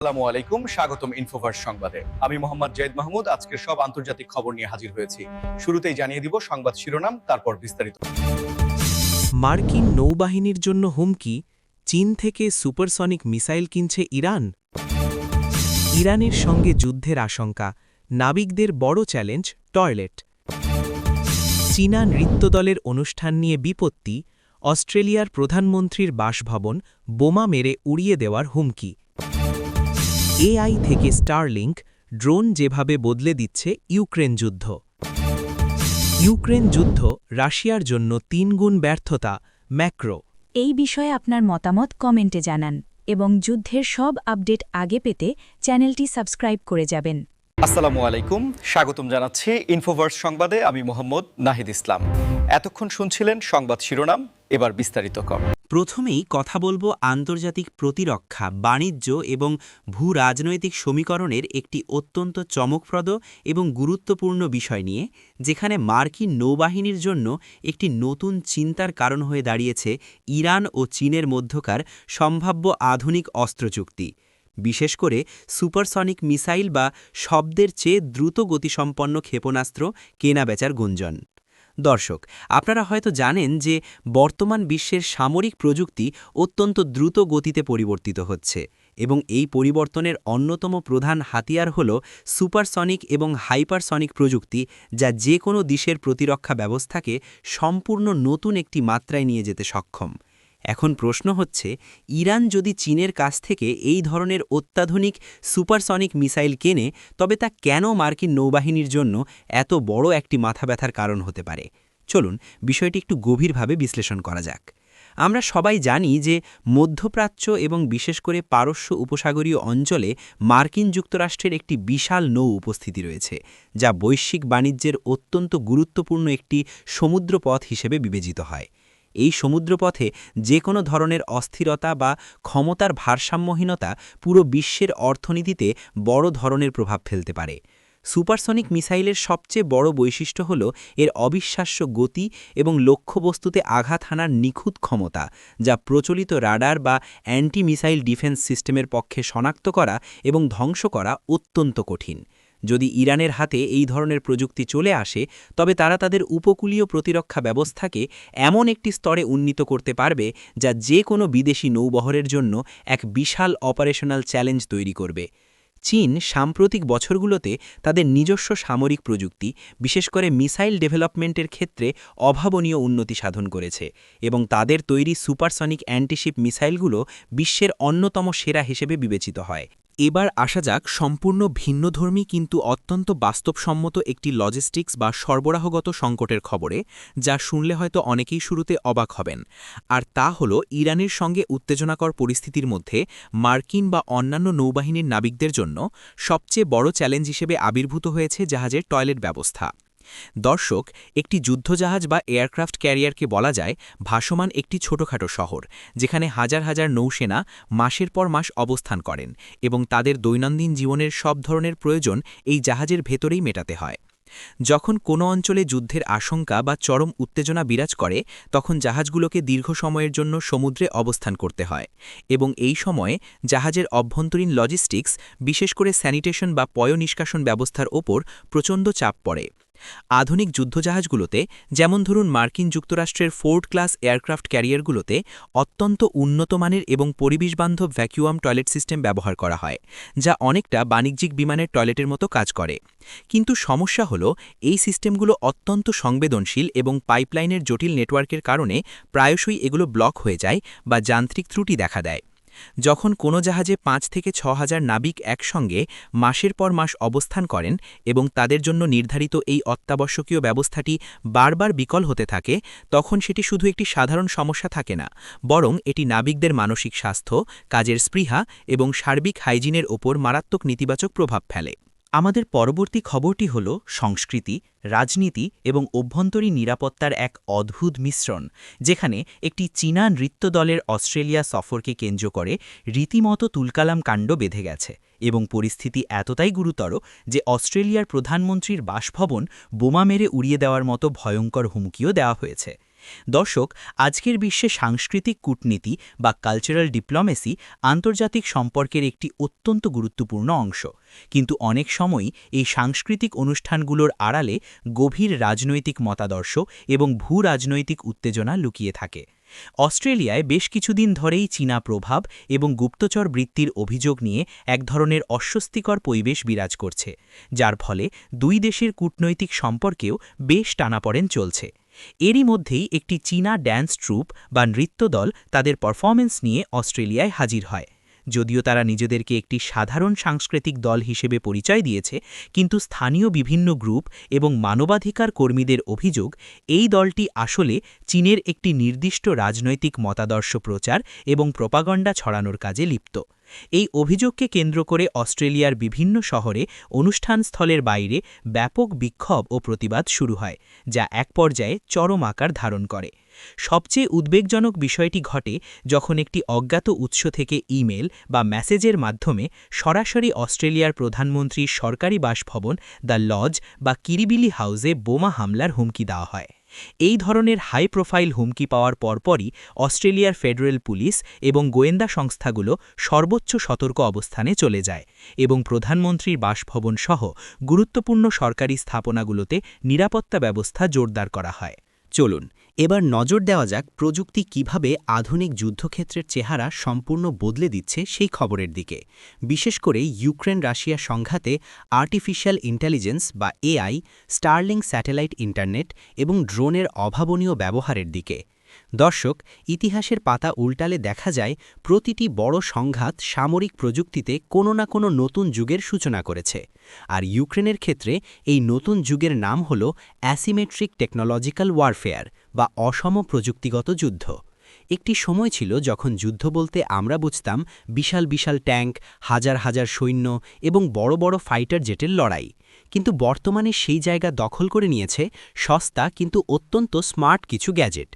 আসসালামু আলাইকুম, স্বাগতম ইনফোভার্স সংবাদে। আমি মোহাম্মদ জয়েদ মাহমুদ আজকের সব আন্তর্জাতিক খবর নিয়ে হাজির হয়েছি। শুরুতেই জানিয়ে দিব সংবাদ শিরোনাম, তারপর বিস্তারিত। মার্কিন নৌবাহিনীর জন্য হুমকি, চীন থেকে সুপারসনিক মিসাইল কিনছে ইরান। ইরানের সঙ্গে যুদ্ধের আশঙ্কা, নাবিকদের বড় চ্যালেঞ্জ টয়লেট। চীনা নৃত্যদলের অনুষ্ঠান নিয়ে বিপত্তি, অস্ট্রেলিয়ার প্রধানমন্ত্রীর বাসভবন বোমা মেরে উড়িয়ে দেওয়ার হুমকি। এআই থেকে স্টারলিংক, ড্রোন যেভাবে বদলে দিচ্ছে ইউক্রেন যুদ্ধ। ইউক্রেন যুদ্ধ রাশিয়ার জন্য ৩ গুণ ব্যর্থতা, ম্যাক্রো। এই বিষয়ে আপনার মতামত কমেন্টে জানান এবং যুদ্ধের সব আপডেট আগে পেতে চ্যানেলটি সাবস্ক্রাইব করে যাবেন। আসসালামু আলাইকুম, স্বাগতম জানাচ্ছি ইনফোভার্স সংবাদে। আমি মোহাম্মদ নাহিদ ইসলাম। এতক্ষণ শুনছিলেন সংবাদ শিরোনাম, এবার বিস্তারিত কম। প্রথমেই কথা বলবো আন্তর্জাতিক প্রতিরক্ষা, বাণিজ্য এবং ভূ-রাজনৈতিক সমীকরণের একটি অত্যন্ত চমকপ্রদ এবং গুরুত্বপূর্ণ বিষয় নিয়ে, যেখানে মার্কিন নৌবাহিনীর জন্য একটি নতুন চিন্তার কারণ হয়ে দাঁড়িয়েছে ইরান ও চীনের মধ্যকার সম্ভাব্য আধুনিক অস্ত্র চুক্তি, বিশেষ করে সুপারসনিক মিসাইল বা শব্দের চেয়ে দ্রুত গতিসম্পন্ন ক্ষেপণাস্ত্র কেনাবেচার গুঞ্জন। দর্শক, আপনারা হয়তো জানেন যে বর্তমান বিশ্বের সামরিক প্রযুক্তি অত্যন্ত দ্রুত গতিতে পরিবর্তিত হচ্ছে এবং এই পরিবর্তনের অন্যতম প্রধান হাতিয়ার হল সুপারসনিক এবং হাইপারসনিক প্রযুক্তি, যা যে কোনো দেশের প্রতিরক্ষা ব্যবস্থাকে সম্পূর্ণ নতুন একটি মাত্রায় নিয়ে যেতে সক্ষম। এখন প্রশ্ন হচ্ছে, ইরান যদি চীনের কাছ থেকে এই ধরনের অত্যাধুনিক সুপারসনিক মিসাইল কেনে, তবে তা কেন মার্কিন নৌবাহিনীর জন্য এত বড় একটি মাথা ব্যথার কারণ হতে পারে? চলুন বিষয়টি একটু গভীরভাবে বিশ্লেষণ করা যাক। আমরা সবাই জানি যে মধ্যপ্রাচ্য এবং বিশেষ করে পারস্য উপসাগরীয় অঞ্চলে মার্কিন যুক্তরাষ্ট্রের একটি বিশাল নৌ উপস্থিতি রয়েছে, যা বৈশ্বিক বাণিজ্যের অত্যন্ত গুরুত্বপূর্ণ একটি সমুদ্রপথ হিসেবে বিবেচিত হয়। এই সমুদ্রপথে যে কোনো ধরনের অস্থিরতা বা ক্ষমতার ভারসাম্যহীনতা পুরো বিশ্বের অর্থনীতিতে বড় ধরনের প্রভাব ফেলতে পারে। সুপারসনিক মিসাইলের সবচেয়ে বড় বৈশিষ্ট্য হল এর অবিশ্বাস্য গতি এবং লক্ষ্যবস্তুতে আঘাত হানার নিখুঁত ক্ষমতা, যা প্রচলিত রাডার বা অ্যান্টি মিসাইল ডিফেন্স সিস্টেমের পক্ষে শনাক্ত করা এবং ধ্বংস করা অত্যন্ত কঠিন। যদি ইরানের হাতে এই ধরনের প্রযুক্তি চলে আসে, তবে তারা তাদের উপকূলীয় প্রতিরক্ষা ব্যবস্থাকে এমন একটি স্তরে উন্নীত করতে পারবে যা যে কোনো বিদেশি নৌবহরের জন্য এক বিশাল অপারেশনাল চ্যালেঞ্জ তৈরি করবে। চীন সাম্প্রতিক বছরগুলোতে তাদের নিজস্ব সামরিক প্রযুক্তি, বিশেষ করে মিসাইল ডেভেলপমেন্টের ক্ষেত্রে অভাবনীয় উন্নতি সাধন করেছে এবং তাদের তৈরি সুপারসনিক অ্যান্টিশিপ মিসাইলগুলো বিশ্বের অন্যতম সেরা হিসেবে বিবেচিত হয়। এবার আসা যাক সম্পূর্ণ ভিন্নধর্মী কিন্তু অত্যন্ত বাস্তবসম্মত একটি লজিস্টিক্স বা সরবরাহগত সংকটের খবরে, যা শুনলে হয়তো অনেকেই শুরুতে অবাক হবেন। আর তা হল ইরানের সঙ্গে উত্তেজনাকর পরিস্থিতির মধ্যে মার্কিন বা অন্যান্য নৌবাহিনীর নাবিকদের জন্য সবচেয়ে বড় চ্যালেঞ্জ হিসেবে আবির্ভূত হয়েছে জাহাজের টয়লেট ব্যবস্থা। দর্শক, একটি যুদ্ধজাহাজ বা এয়ারক্রাফট ক্যারিয়ারকে বলা যায় ভাসমান একটি ছোটখাটো শহর, যেখানে হাজার হাজার নৌসেনা মাসের পর মাস অবস্থান করেন এবং তাদের দৈনন্দিন জীবনের সব ধরনের প্রয়োজন এই জাহাজের ভেতরেই মেটাতে হয়। যখন কোনো অঞ্চলে যুদ্ধের আশঙ্কা বা চরম উত্তেজনা বিরাজ করে, তখন জাহাজগুলোকে দীর্ঘ সময়ের জন্য সমুদ্রে অবস্থান করতে হয় এবং এই সময়ে জাহাজের অভ্যন্তরীণ লজিস্টিক্স, বিশেষ করে স্যানিটেশন বা পয়ঃনিষ্কাশন ব্যবস্থার ওপর প্রচণ্ড চাপ পড়ে। আধুনিক যুদ্ধজাহাজগুলোতে, যেমন ধরুন মার্কিন যুক্তরাষ্ট্রের ফোর্ড ক্লাস এয়ারক্রাফট ক্যারিয়ারগুলোতে, অত্যন্ত উন্নতমানের এবং পরিবেশবান্ধব ভ্যাকুয়াম টয়লেট সিস্টেম ব্যবহার করা হয়, যা অনেকটা বাণিজ্যিক বিমানের টয়লেটের মতো কাজ করে। কিন্তু সমস্যা হল, এই সিস্টেমগুলো অত্যন্ত সংবেদনশীল এবং পাইপলাইনের জটিল নেটওয়ার্কের কারণে প্রায়শই এগুলো ব্লক হয়ে যায় বা যান্ত্রিক ত্রুটি দেখা দেয়। যখন কোনো জাহাজে ৫ থেকে ৬ হাজার নাবিক একসঙ্গে মাসের পর মাস অবস্থান করেন এবং তাদের জন্য নির্ধারিত এই অত্যাবশ্যকীয় ব্যবস্থাটি বারবার বিকল হতে থাকে, তখন সেটি শুধু একটি সাধারণ সমস্যা থাকে না, বরং এটি নাবিকদের মানসিক স্বাস্থ্য, কাজের স্পৃহা এবং সার্বিক হাইজিনের ওপর মারাত্মক নেতিবাচক প্রভাব ফেলে। আমাদের পরবর্তী খবরটি হল সংস্কৃতি, রাজনীতি এবং অভ্যন্তরীণ নিরাপত্তার এক অদ্ভুত মিশ্রণ, যেখানে একটি চীনা নৃত্যদলের অস্ট্রেলিয়া সফরকে কেন্দ্র করে রীতিমতো তুলকালাম কাণ্ড বেঁধে গেছে এবং পরিস্থিতি এতটাই গুরুতর যে অস্ট্রেলিয়ার প্রধানমন্ত্রীর বাসভবন বোমা মেরে উড়িয়ে দেওয়ার মতো ভয়ঙ্কর হুমকিও দেওয়া হয়েছে। দর্শক, আজকের বিশ্বে সাংস্কৃতিক কূটনীতি বা কালচারাল ডিপ্লোমেসি আন্তর্জাতিক সম্পর্কের একটি অত্যন্ত গুরুত্বপূর্ণ অংশ, কিন্তু অনেক সময়ই এই সাংস্কৃতিক অনুষ্ঠানগুলোর আড়ালে গভীর রাজনৈতিক মতাদর্শ এবং ভূ-রাজনৈতিক উত্তেজনা লুকিয়ে থাকে। অস্ট্রেলিয়ায় বেশ কিছুদিন ধরেই চীনা প্রভাব এবং গুপ্তচর বৃত্তির অভিযোগ নিয়ে এক ধরনের অস্বস্তিকর পরিবেশ বিরাজ করছে, যার ফলে দুই দেশের কূটনৈতিক সম্পর্কেও বেশ টানাপড়েন চলছে। এরই মধ্যেই একটি চীনা ড্যান্স ট্রুপ বা নৃত্যদল তাদের পারফরমেন্স নিয়ে অস্ট্রেলিয়ায় হাজির হয়। যদিও তারা নিজেদেরকে একটি সাধারণ সাংস্কৃতিক দল হিসেবে পরিচয় দিয়েছে, কিন্তু স্থানীয় বিভিন্ন গ্রুপ এবং মানবাধিকার কর্মীদের অভিযোগ এই দলটি আসলে চীনের একটি নির্দিষ্ট রাজনৈতিক মতাদর্শ প্রচার এবং প্রপাগান্ডা ছড়ানোর কাজে লিপ্ত। এই অভিযোগকে কেন্দ্র করে অস্ট্রেলিয়ার বিভিন্ন শহরে অনুষ্ঠানস্থলের বাইরে ব্যাপক বিক্ষোভ ও প্রতিবাদ শুরু হয়, যা এক পর্যায়ে চরম আকার ধারণ করে। সবচেয়ে উদ্বেগজনক বিষয়টি ঘটে যখন একটি অজ্ঞাত উৎস থেকে ইমেল বা মেসেজের মাধ্যমে সরাসরি অস্ট্রেলিয়ার প্রধানমন্ত্রীর সরকারি বাসভবন দ্য লজ বা কিরিবিলি হাউসে বোমা হামলার হুমকি দেওয়া হয়। এই ধরনের হাই প্রোফাইল হুমকি পাওয়ার পরপরই অস্ট্রেলিয়ার ফেডারেল পুলিশ এবং গোয়েন্দা সংস্থাগুলো সর্বোচ্চ সতর্ক অবস্থানে চলে যায় এবং প্রধানমন্ত্রীর বাসভবন সহ গুরুত্বপূর্ণ সরকারি স্থাপনাগুলোতে নিরাপত্তা ব্যবস্থা জোরদার করা হয়। চলুন এবার নজর দেওয়া যাক প্রযুক্তি কিভাবে আধুনিক যুদ্ধক্ষেত্রের চেহারা সম্পূর্ণ বদলে দিচ্ছে সেই খবরের দিকে, বিশেষ করে ইউক্রেন রাশিয়া সংঘাতে আর্টিফিশিয়াল ইন্টেলিজেন্স বা এআই, স্টারলিংক স্যাটেলাইট ইন্টারনেট এবং ড্রোনের অভাবনীয় ব্যবহারের দিকে। দর্শক, ইতিহাসের পাতা উল্টালে দেখা যায় প্রতিটি বড় সংঘাত সামরিক প্রযুক্তিতে কোনো না কোনো নতুন যুগের সূচনা করেছে, আর ইউক্রেনের ক্ষেত্রে এই নতুন যুগের নাম হল অ্যাসিমেট্রিক টেকনোলজিক্যাল ওয়ারফেয়ার বা অসম প্রযুক্তিগত যুদ্ধ। একটি সময় ছিল যখন যুদ্ধ বলতে আমরা বুঝতাম বিশাল বিশাল ট্যাঙ্ক, হাজার হাজার সৈন্য এবং বড় বড় ফাইটার জেটের লড়াই, কিন্তু বর্তমানে সেই জায়গা দখল করে নিয়েছে সস্তা কিন্তু অত্যন্ত স্মার্ট কিছু গ্যাজেট।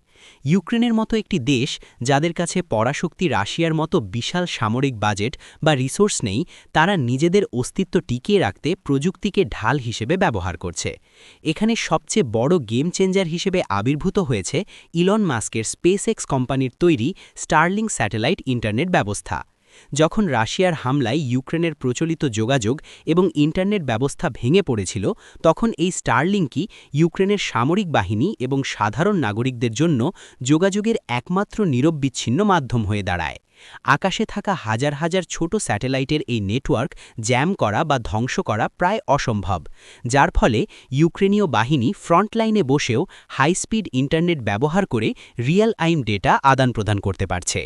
ইউক্রেনের মতো একটি দেশ যাদের কাছে পরাশক্তি রাশিয়ার মতো বিশাল সামরিক বাজেট বা রিসোর্স নেই, তারা নিজেদের অস্তিত্ব টিকিয়ে রাখতে প্রযুক্তিকে ঢাল হিসেবে ব্যবহার করছে। এখানে সবচেয়ে বড় গেম চেঞ্জার হিসেবে আবির্ভূত হয়েছে ইলন মাস্কের স্পেসএক্স কোম্পানির তৈরি স্টারলিংক স্যাটেলাইট ইন্টারনেট ব্যবস্থা। যখন রাশিয়ার হামলায় ইউক্রেনের প্রচলিত যোগাযোগ এবং ইন্টারনেট ব্যবস্থা ভেঙে পড়েছিল, তখন এই স্টারলিংকই ইউক্রেনের সামরিক বাহিনী এবং সাধারণ নাগরিকদের জন্য যোগাযোগের একমাত্র নিরবচ্ছিন্ন মাধ্যম হয়ে দাঁড়ায়। আকাশে থাকা হাজার হাজার ছোট স্যাটেলাইটের এই নেটওয়ার্ক জ্যাম করা বা ধ্বংস করা প্রায় অসম্ভব, যার ফলে ইউক্রেনীয় বাহিনী ফ্রন্টলাইনে বসেও হাই স্পিড ইন্টারনেট ব্যবহার করে রিয়েল টাইম ডেটা আদান প্রদান করতে পারছে।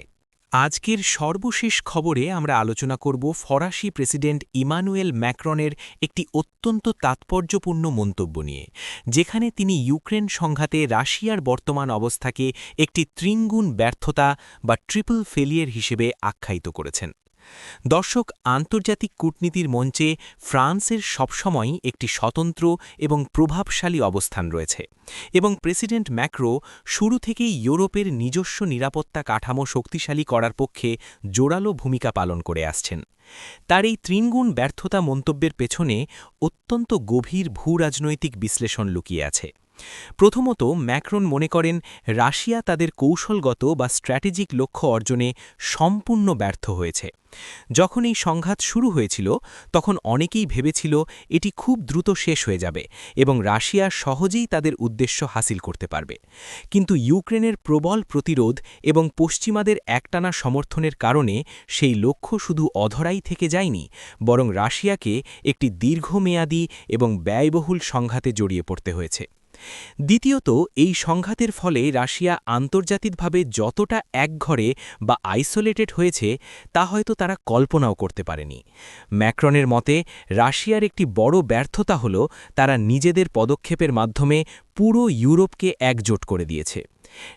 আজকের সর্বশেষ খবরে আমরা আলোচনা করব ফরাসি প্রেসিডেন্ট ইমানুয়েল ম্যাক্রনের একটি অত্যন্ত তাৎপর্যপূর্ণ মন্তব্য নিয়ে, যেখানে তিনি ইউক্রেন সংঘাতে রাশিয়ার বর্তমান অবস্থাকে একটি ত্রিঙ্গুণ ব্যর্থতা বা ট্রিপল ফেলিয়ার হিসেবে আখ্যায়িত করেছেন। দর্শক, আন্তর্জাতিক কূটনীতির মঞ্চে ফ্রান্সের সবসময়ই একটি স্বতন্ত্র এবং প্রভাবশালী অবস্থান রয়েছে, এবং প্রেসিডেন্ট ম্যাক্রো শুরু থেকেই ইউরোপের নিজস্ব নিরাপত্তা কাঠামো শক্তিশালী করার পক্ষে জোরালো ভূমিকা পালন করে আসছেন। তার এই ত্রিঙ্গুণ ব্যর্থতা মন্তব্যের পেছনে অত্যন্ত গভীর ভূরাজনৈতিক বিশ্লেষণ লুকিয়ে আছে। প্রথমত, ম্যাক্রন মনে করেন রাশিয়া তাদের কৌশলগত বা স্ট্র্যাটেজিক লক্ষ্য অর্জনে সম্পূর্ণ ব্যর্থ হয়েছে। যখন এই সংঘাত শুরু হয়েছিল, তখন অনেকেই ভেবেছিল এটি খুব দ্রুত শেষ হয়ে যাবে এবং রাশিয়া সহজেই তাদের উদ্দেশ্য হাসিল করতে পারবে। কিন্তু ইউক্রেনের প্রবল প্রতিরোধ এবং পশ্চিমাদের একটানা সমর্থনের কারণে সেই লক্ষ্য শুধু অধরাই থেকে যায়নি, বরং রাশিয়াকে একটি দীর্ঘমেয়াদী এবং ব্যয়বহুল সংঘাতে জড়িয়ে পড়তে হয়েছে। দ্বিতীয়ত, এই সংঘাতের ফলে রাশিয়া আন্তর্জাতিকভাবে যতটা একঘরে বা আইসোলেটেড হয়েছে তা হয়তো তারা কল্পনাও করতে পারেনি। ম্যাক্রনের মতে রাশিয়ার একটি বড় ব্যর্থতা হল তারা নিজেদের পদক্ষেপের মাধ্যমে পুরো ইউরোপকে একজোট করে দিয়েছে।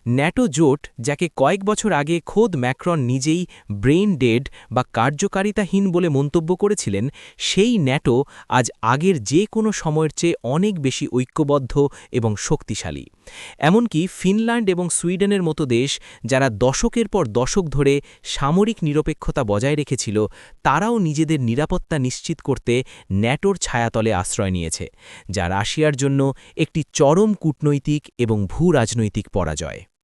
ন্যাটো জোট, যাকে কয়েক বছর আগে খোদ ম্যাক্রন নিজেই ব্রেইন ডেড বা কার্যকারিতাহীন বলে মন্তব্য করেছিলেন, সেই ন্যাটো আজ আগের যে কোনো সময়ের চেয়ে অনেক বেশি ঐক্যবদ্ধ এবং শক্তিশালী। এমনকি ফিনল্যান্ড এবং সুইডেনের মতো দেশ, যারা দশকের পর দশক ধরে সামরিক নিরপেক্ষতা বজায় রেখেছিল, তারাও নিজেদের নিরাপত্তা নিশ্চিত করতে ন্যাটোর ছায়াতলে আশ্রয় নিয়েছে, যা রাশিয়ার জন্য একটি চরম কূটনৈতিক এবং ভূ-রাজনৈতিক পরাজয়। পরাজয়।